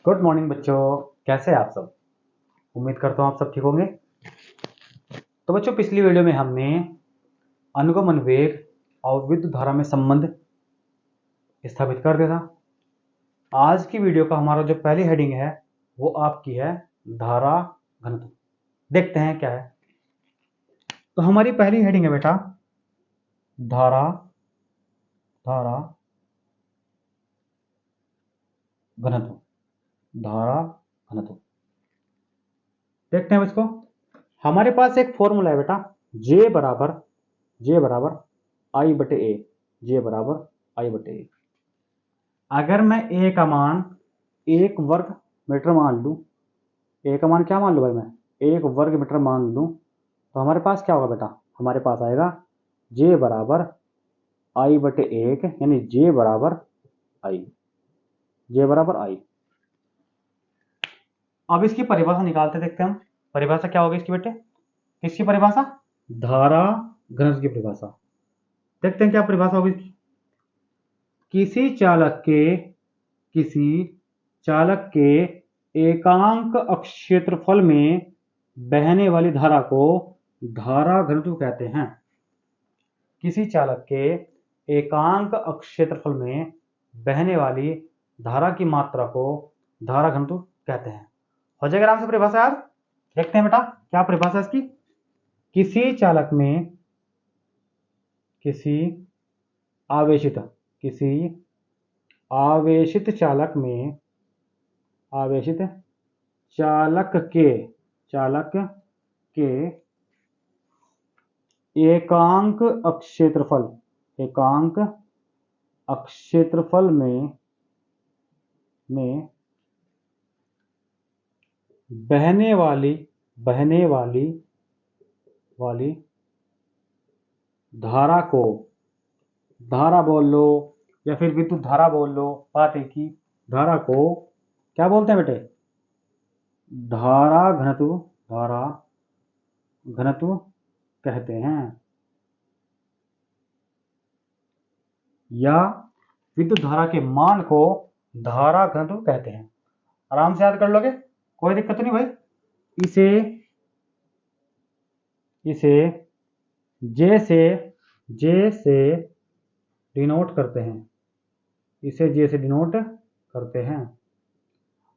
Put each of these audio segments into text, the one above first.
Good morning बच्चों, कैसे हैं आप सब। उम्मीद करता हूँ आप सब ठीक होंगे। तो बच्चों, पिछली वीडियो में हमने अनुगमन वेग और विद्युत धारा में संबंध स्थापित कर दिया था। आज की वीडियो का हमारा जो पहली हेडिंग है वो आपकी है धारा घनत्व। देखते हैं क्या है। तो हमारी पहली हेडिंग है बेटा धारा धारा घनत्व। धारा घनत्व देखते हैं इसको। हमारे पास एक फॉर्मूला है बेटा, J बराबर आई बटे ए। J बराबर आई बटे ए। अगर मैं ए का मान 1 वर्ग मीटर मान लूँ, ए का मान क्या मान लूँ भाई, मैं 1 वर्ग मीटर मान लूँ, तो हमारे पास क्या होगा बेटा, हमारे पास आएगा J बराबर आई बटे 1, यानी J बराबर आई। J बराबर आई। अब इसकी परिभाषा निकालते देखते हैं हम। परिभाषा क्या होगी इसकी बेटे, किसकी परिभाषा, धारा घनत्व की परिभाषा। देखते हैं क्या परिभाषा होगी इसकी। किसी चालक के एकांक क्षेत्रफल में बहने वाली धारा को धारा घनत्व कहते हैं। किसी चालक के एकांक क्षेत्रफल में बहने वाली धारा की मात्रा को धारा घनत्व कहते हैं। हो जाएगा आराम से परिभाषा यार। देखते हैं बेटा क्या परिभाषा इसकी। किसी चालक में किसी आवेशित चालक के एकांक क्षेत्रफल में बहने वाली धारा को, धारा बोल लो या फिर विद्युत धारा बोल लो, बात एक ही, धारा को क्या बोलते हैं बेटे, धारा घनत्व कहते हैं, या विद्युत धारा के मान को धारा घनत्व कहते हैं। आराम से याद कर लोगे, कोई दिक्कत नहीं भाई। इसे J से डिनोट करते हैं। इसे J से डिनोट करते हैं।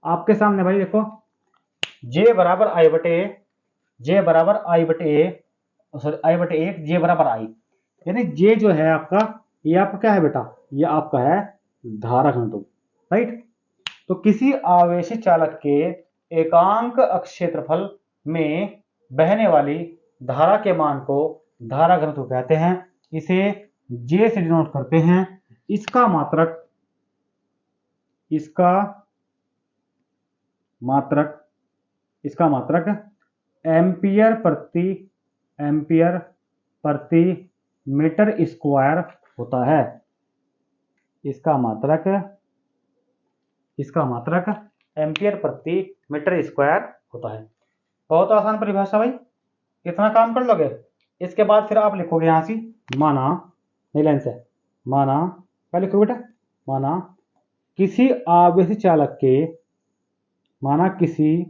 आपके सामने भाई देखो, J बराबर आई बटे ए, J बराबर आई बटे एक, J बराबर आई, यानी J जो है आपका, ये आपका क्या है बेटा, ये आपका है धारा घनत्व, राइट। तो किसी आवेशित चालक के एकांक क्षेत्रफल में बहने वाली धारा के मान को धारा घनत्व कहते हैं। इसे J से डिनोट करते हैं। इसका मात्रक एम्पियर प्रति मीटर स्क्वायर होता है। इसका मात्रक एम्पियर प्रति मीटर स्क्वायर होता है। बहुत आसान परिभाषा भाई, इतना काम कर लोगे। इसके बाद फिर आप लिखोगे यहां से, माना नहीं लाइन से, माना क्या लिखोगे बेटा, माना किसी आवेशित चालक के, माना किसी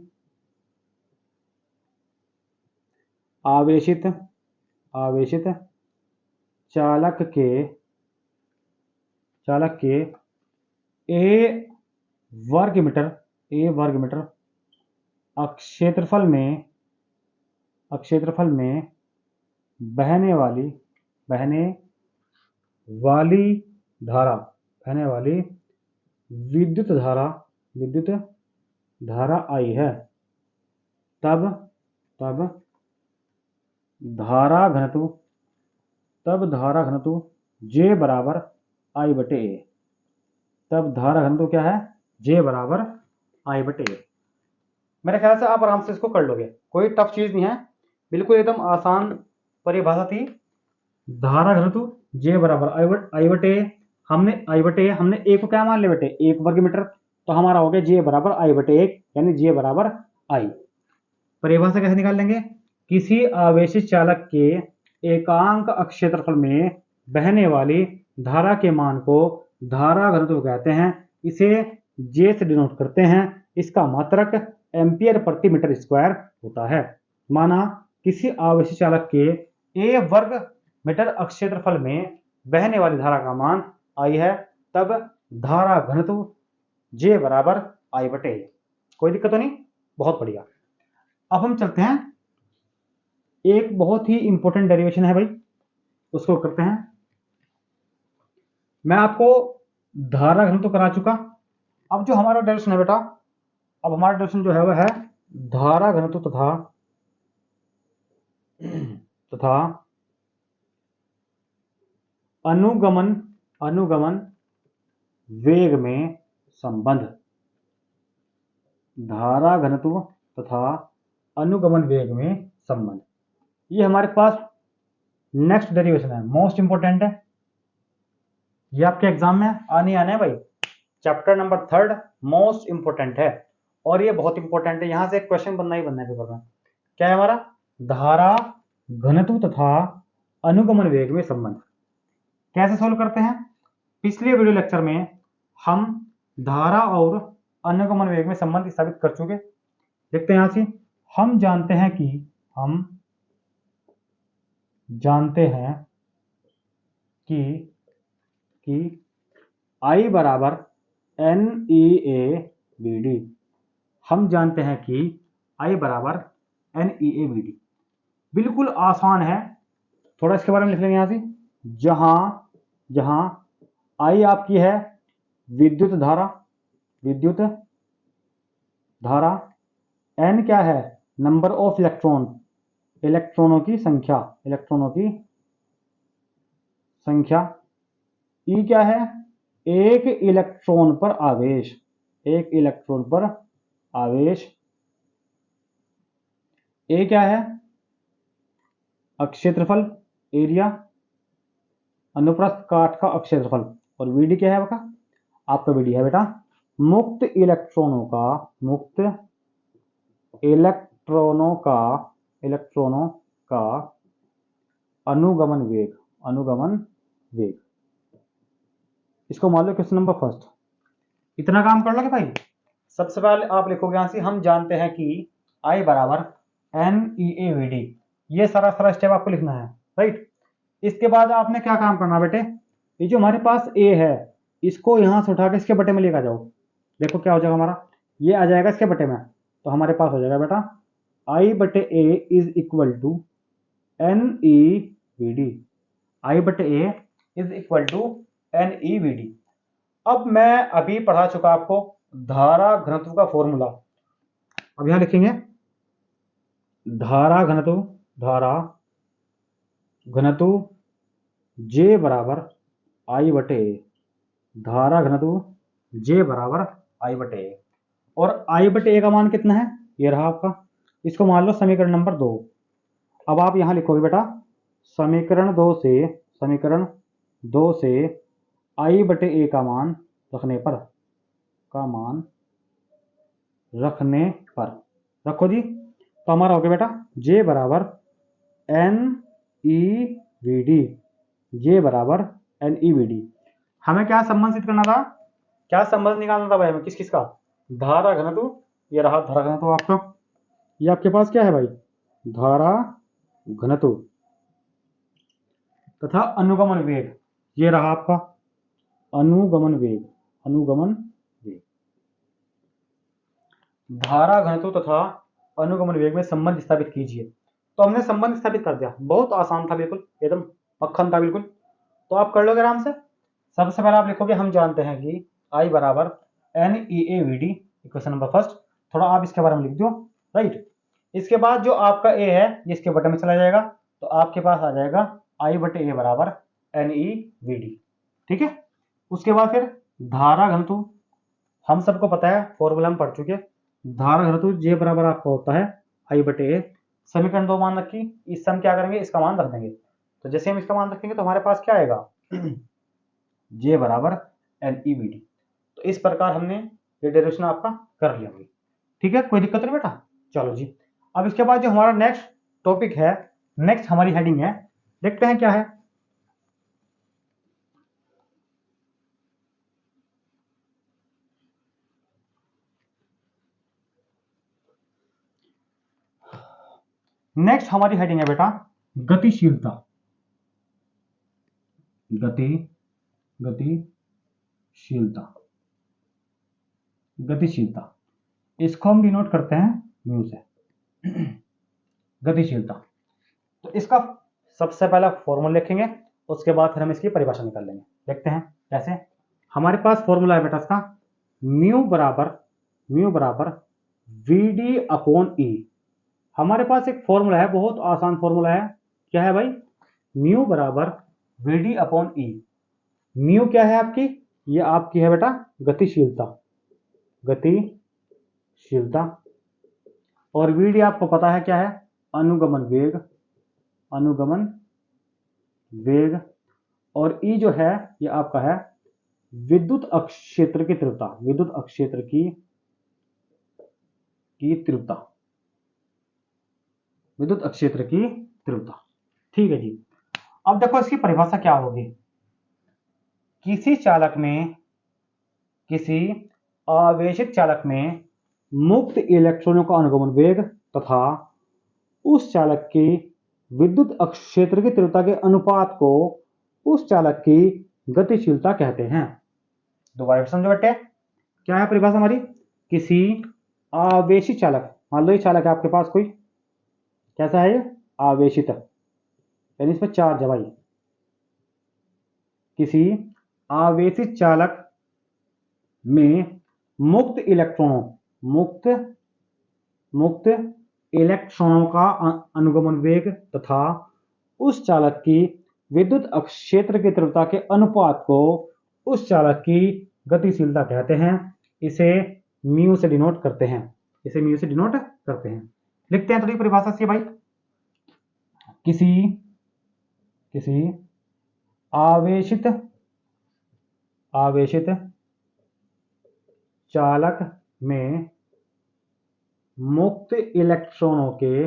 आवेशित चालक के ए वर्ग मीटर क्षेत्रफल में बहने वाली विद्युत धारा आई है, तब धारा घनत्व J बराबर आई बटे ए। तब धारा घनत्व क्या है, J बराबर आई बटे ए। मेरे ख्याल से आप आराम से इसको कर लोगे, कोई टफ चीज नहीं है, बिल्कुल एकदम आसान परिभाषा थी। धारा घनत्व J बराबर आई बटे ए। हमने ए को क्या मान लिया बेटे, 1 वर्ग मीटर, तो हमारा हो गया J बराबर आई बटे 1, यानी J बराबर आई। परिभाषा कैसे निकाल लेंगे, किसी आवेशित चालक के एकांक क्षेत्रफल में बहने वाली धारा के मान को धारा घनत्व कहते हैं। इसे जे से डिनोट करते हैं, इसका मात्रक एम्पियर प्रति मीटर स्क्वायर होता है। माना किसी आवेशी चालक के ए वर्ग मीटर क्षेत्रफल में बहने वाली धारा का मान आई है, तब धारा घनत्व जे बराबर आई बटे ए। कोई दिक्कत तो नहीं, बहुत बढ़िया। अब हम चलते हैं, एक बहुत ही इंपॉर्टेंट डेरिवेशन है भाई, उसको करते हैं। मैं आपको धारा घनत्व करा चुका। अब जो हमारा डेरिवेशन है बेटा, अब हमारा डेरिवेशन जो है वह है धारा घनत्व तथा अनुगमन वेग में संबंध। धारा घनत्व तथा अनुगमन वेग में संबंध, ये हमारे पास नेक्स्ट डेरिवेशन है, मोस्ट इंपोर्टेंट है। ये आपके एग्जाम में आने है भाई, चैप्टर नंबर 3 मोस्ट इंपोर्टेंट है, और ये बहुत इंपोर्टेंट है। यहां से एक क्वेश्चन बनना ही बनना है पेपर में। क्या है हमारा? धारा घनत्व तथा अनुगमन वेग में संबंध। कैसे सोल्व करते हैं? पिछले वीडियो लेक्चर में हम धारा और अनुगमन वेग में संबंध स्थापित कर चुके। देखते हैं यहां से, हम जानते हैं कि I बराबर NEABD। हम जानते हैं कि I बराबर NEABD। बिल्कुल आसान है, थोड़ा इसके बारे में लिख लेंगे यहां से। जहां I आपकी है विद्युत धारा, N क्या है? नंबर ऑफ इलेक्ट्रॉनों की संख्या। E क्या है? एक इलेक्ट्रॉन पर आवेश। A क्या है? क्षेत्रफल, एरिया, अनुप्रस्थ काट का क्षेत्रफल। और VD क्या है आपका VD है बेटा मुक्त इलेक्ट्रॉनों का अनुगमन वेग। इसको मान लो क्वेश्चन नंबर फर्स्ट। इतना काम कर लोगे भाई। सबसे पहले आप लिखोगे यहां से, हम जानते हैं कि I बराबर NEABD। ये सारा स्टेप आपको लिखना है, राइट। इसके बाद आपने क्या काम करना बेटे, ये जो हमारे पास A है इसको यहां से उठा के इसके बटे में लेकर जाओ। देखो क्या हो जाएगा हमारा, ये आ जाएगा इसके बटे में, तो हमारे पास हो जाएगा बेटा I बटे A is equal to NEBD। I बटे A is equal to NEBD। अब मैं अभी पढ़ा चुका आपको धारा घनत्व का फॉर्मूला। अब यहां लिखेंगे धारा घनत्व J बराबर I बटे A। धारा घनत्व J बराबर I बटे A, और I बटे A का मान कितना है? ये रहा आपका। इसको मान लो समीकरण नंबर 2। अब आप यहां लिखोगे बेटा समीकरण 2 से I बटे A का मान रखने पर रखो जी, तो हमारा हो गया बेटा J बराबर NEBD। हमें क्या संबंध सिद्ध करना था, क्या संबंध निकालना था भाई हमें? किस का? धारा घनत्व। ये रहा धारा घनत्व आपका। ये आपके पास क्या है भाई? धारा घनत्व तथा अनुगमन वेग। ये रहा आपका अनुगमन वेग। धारा घनत्व तथा अनुगमन वेग में संबंध स्थापित कीजिए। तो हमने संबंध स्थापित कर दिया, बहुत आसान था, बिल्कुल एकदम मक्खन था बिल्कुल। तो आप कर लोगे आराम से। सबसे पहले आप लिखोगे हम जानते हैं कि I बराबर NEABD, इक्वेशन नंबर फर्स्ट। थोड़ा आप इसके बारे में लिख दो, राइट। इसके बाद जो आपका A है ये इसके बटे में चला जाएगा, तो आपके पास आ जाएगा I बटे A बराबर NEBD। ठीक है। उसके बाद फिर धारा घनत्व, हम सबको पता है, फॉर्मूला हम पढ़ चुके। धारा घनत्व J बराबर आपका होता है I बटे A। समीकरण 2 मान रखी, इस सम क्या करेंगे, इसका मान रख देंगे। तो जैसे हम इसका मान रखेंगे तो हमारे पास क्या आएगा J बराबर NEBD। तो इस प्रकार हमने ये डेरिवेशन आपका कर लिया भाई। ठीक है, कोई दिक्कत नहीं बेटा। चलो जी, अब इसके बाद जो हमारा नेक्स्ट टॉपिक है, नेक्स्ट हमारी हेडिंग है, देखते हैं क्या है। नेक्स्ट हमारी हेडिंग है बेटा गतिशीलता। गतिशीलता गतिशीलता इसको हम डिनोट करते हैं म्यू से। गतिशीलता, तो इसका सबसे पहला फॉर्मूला लिखेंगे, उसके बाद फिर हम इसकी परिभाषा निकाल लेंगे। देखते हैं कैसे। हमारे पास फॉर्मूला है बेटा इसका म्यू बराबर वी डी अपॉन ई। हमारे पास एक फॉर्मूला है, बहुत आसान फॉर्मूला है। क्या है भाई? म्यू बराबर V D upon E. Mu क्या है आपकी? ये आपकी है बेटा गतिशीलता, और वी डी आपको पता है क्या है? अनुगमन वेग, और ई जो है ये आपका है विद्युत अक्षेत्र की तीव्रता, ठीक है जी। अब देखो इसकी परिभाषा क्या होगी। किसी आवेशित चालक में मुक्त इलेक्ट्रॉनों का अनुगमन वेग तथा उस चालक की विद्युत अक्षेत्र की तीव्रता के अनुपात को उस चालक की गतिशीलता कहते हैं। दोबारा समझो बेटे, क्या है परिभाषा हमारी? किसी आवेशित चालक, मान लो ये चालक है आपके पास कोई, कैसा है ये? आवेशित, यानी इसमें चार्ज है भाई। किसी आवेशित चालक में मुक्त इलेक्ट्रॉनों का अनुगमन वेग तथा उस चालक की विद्युत अक्षेत्र की तीव्रता के अनुपात को उस चालक की गतिशीलता कहते हैं। इसे म्यू से डिनोट करते हैं। लिखते हैं थोड़ी परिभाषा से भाई। किसी आवेशित चालक में मुक्त इलेक्ट्रॉनों के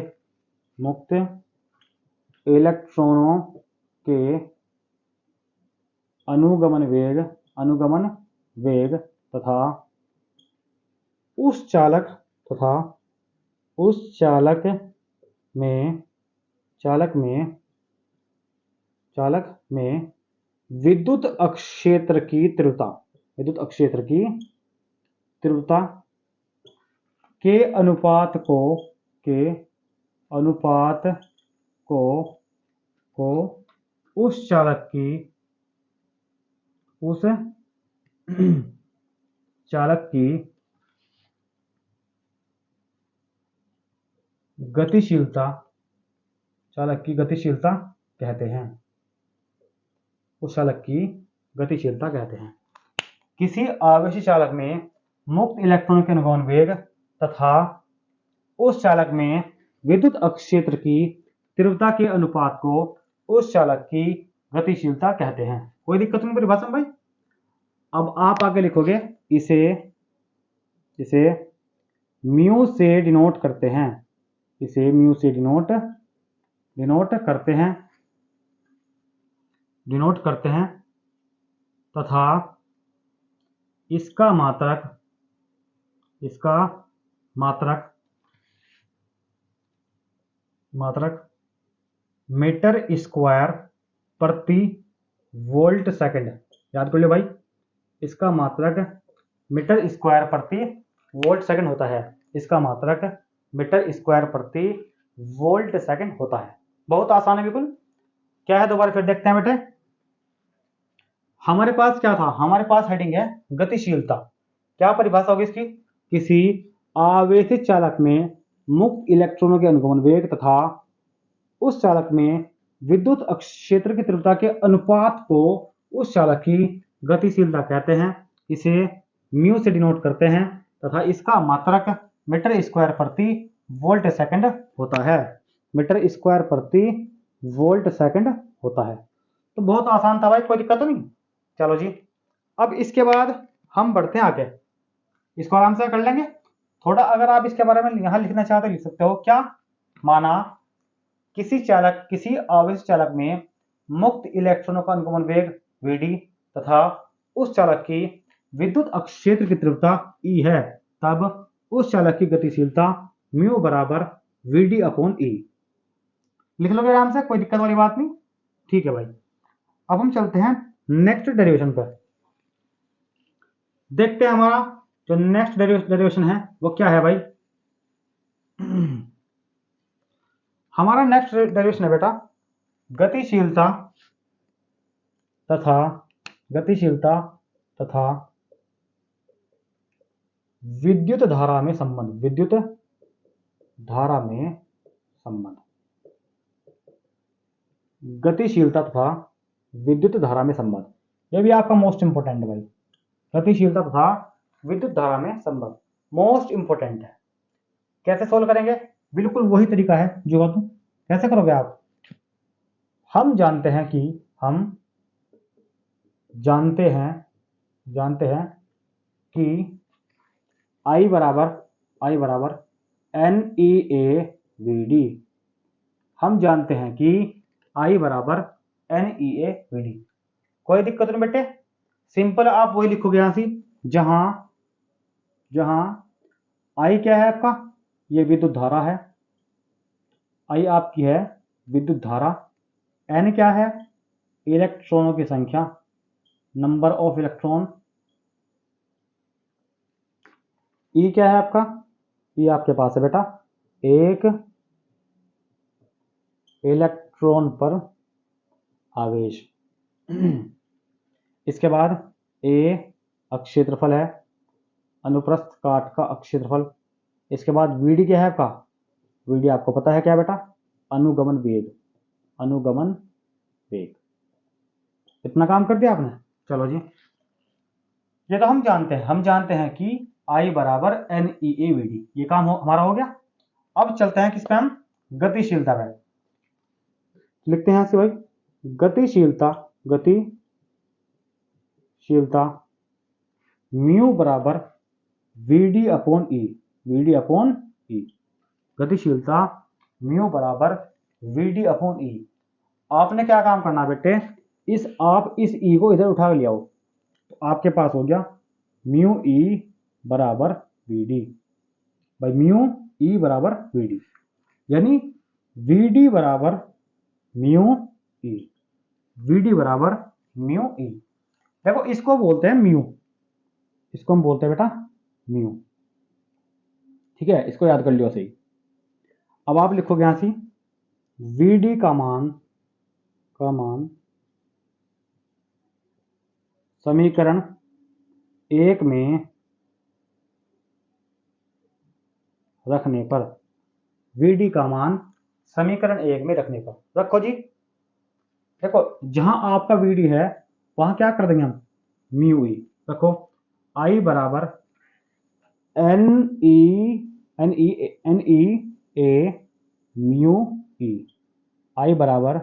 अनुगमन वेग तथा उस चालक में विद्युत अक्षेत्र की तीव्रता के अनुपात को उस चालक की गतिशीलता कहते हैं। किसी आवेशित चालक में मुक्त इलेक्ट्रॉन के अनुगमन वेग तथा उस चालक में विद्युत अक्षेत्र की तीव्रता के अनुपात को उस चालक की गतिशीलता कहते हैं। कोई दिक्कत नहीं परिभाषा में भाई। अब आप आगे लिखोगे इसे म्यू से डिनोट करते हैं। डिनोट करते हैं तथा इसका मात्रक मीटर स्क्वायर प्रति वोल्ट सेकंड। याद कर लो भाई, इसका मात्रक मीटर स्क्वायर प्रति वोल्ट सेकंड होता है। बहुत आसान है बिल्कुल। क्या है दोबारा फिर देखते हैं बेटे। हमारे पास क्या था? हमारे पास हेडिंग है गतिशीलता। क्या परिभाषा होगी इसकी? किसी आवेशित चालक में मुक्त इलेक्ट्रॉनों के अनुगमन वेग तथा उस चालक में विद्युत अक्षेत्र की तीव्रता के अनुपात को उस चालक की गतिशीलता कहते हैं। इसे म्यू से डिनोट करते हैं तथा इसका मात्रक मीटर स्क्वायर प्रति वोल्ट सेकंड होता है। तो बहुत आसान था भाई, कोई दिक्कत तो नहीं। चलो जी, अब इसके बाद हम बढ़ते हैं आगे। इसको आराम से कर लेंगे। थोड़ा अगर आप इसके बारे में यहां लिखना चाहते लिख सकते हो। क्या माना? किसी आवेशित चालक में मुक्त इलेक्ट्रॉनों का अनुगमन वेग Vd तथा उस चालक की विद्युत अक्षेत्र की तीव्रता E है, तब उस चालक की गतिशीलता म्यू बराबर Vd अपॉन E। लिख लोगे आराम से, कोई दिक्कत वाली बात नहीं। ठीक है भाई, अब हम चलते हैं नेक्स्ट डेरिवेशन पर। देखते हैं हमारा जो नेक्स्ट डेरिवेशन है वो क्या है भाई। हमारा नेक्स्ट डेरिवेशन है बेटा गतिशीलता तथा विद्युत धारा में संबंध। विद्युत धारा में संबंध, गतिशीलता तथा विद्युत धारा में संबंध, यह भी आपका मोस्ट इंपोर्टेंट है भाई। गतिशीलता तथा विद्युत धारा में संबंध मोस्ट इंपोर्टेंट है। कैसे सोल्व करेंगे? बिल्कुल वही तरीका है जो तुम कैसे करोगे आप। हम जानते हैं कि I बराबर NEAVD। हम जानते हैं कि I बराबर NEAVD। कोई दिक्कत नहीं बेटे, सिंपल आप वही लिखोगे यहां से जहां I क्या है आपका, ये विद्युत धारा है। I आपकी है विद्युत धारा। N क्या है, इलेक्ट्रॉनों की संख्या, नंबर ऑफ इलेक्ट्रॉन। E क्या है आपका, E आपके पास है बेटा एक इलेक्ट्रॉन पर आवेश। इसके बाद A अक्षेत्रफल है, अनुप्रस्थ काट का अक्षेत्रफल। इसके बाद VD क्या है आपका, VD आपको पता है क्या बेटा, अनुगमन वेग। इतना काम कर दिया आपने। चलो जी, ये तो हम जानते हैं कि I बराबर NEAVD। ये काम हमारा हो गया। अब चलते हैं किस पे, हम गतिशीलता पे। लिखते हैं यहां से भाई गतिशीलता म्यू बराबर VD अपॉन E। गतिशीलता म्यू बराबर VD अपॉन E। आपने क्या काम करना बेटे, आप इस E को इधर उठा ले आओ, तो आपके पास हो गया म्यू E बराबर VD। भाई म्यू E बराबर VD, यानी VD बराबर म्यू E। देखो इसको बोलते हैं म्यू, इसको हम बोलते हैं बेटा म्यू। ठीक है, इसको याद कर लियो सही। अब आप लिखोगे यहां से VD का मान समीकरण 1 में रखने पर, VD का मान समीकरण 1 में रखने पर रखो जी। देखो जहां आपका VD है वहां क्या कर देंगे हम, म्यू ई रखो। I बराबर NEA म्यू ई। I बराबर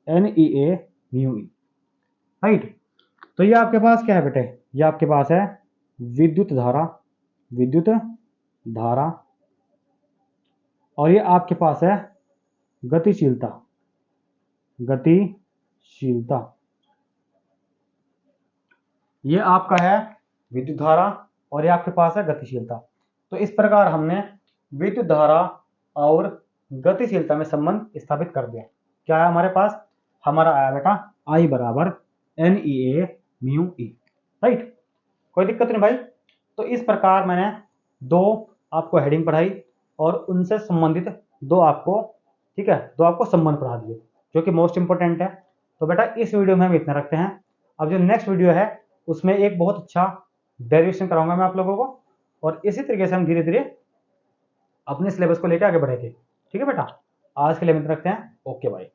NEA म्यू ई, राइट। तो ये आपके पास क्या है बेटे, ये आपके पास है विद्युत धारा, और ये आपके पास है गतिशीलता। ये आपका है विद्युत धारा और ये आपके पास है गतिशीलता। तो इस प्रकार हमने विद्युत धारा और गतिशीलता में संबंध स्थापित कर दिया। क्या है हमारे पास, हमारा आया बेटा I बराबर NEA म्यू ई, राइट। कोई दिक्कत नहीं भाई। तो इस प्रकार मैंने दो आपको हेडिंग पढ़ाई और उनसे संबंधित दो आपको संबंध पढ़ा दिए जो कि मोस्ट इंपोर्टेंट है। तो बेटा इस वीडियो में हम इतना रखते हैं। अब जो नेक्स्ट वीडियो है उसमें एक बहुत अच्छा डेरिवेशन कराऊंगा मैं आप लोगों को, और इसी तरीके से हम धीरे धीरे अपने सिलेबस को लेकर आगे बढ़ेंगे। ठीक है बेटा, आज के लिए हम इतना रखते हैं। ओके भाई।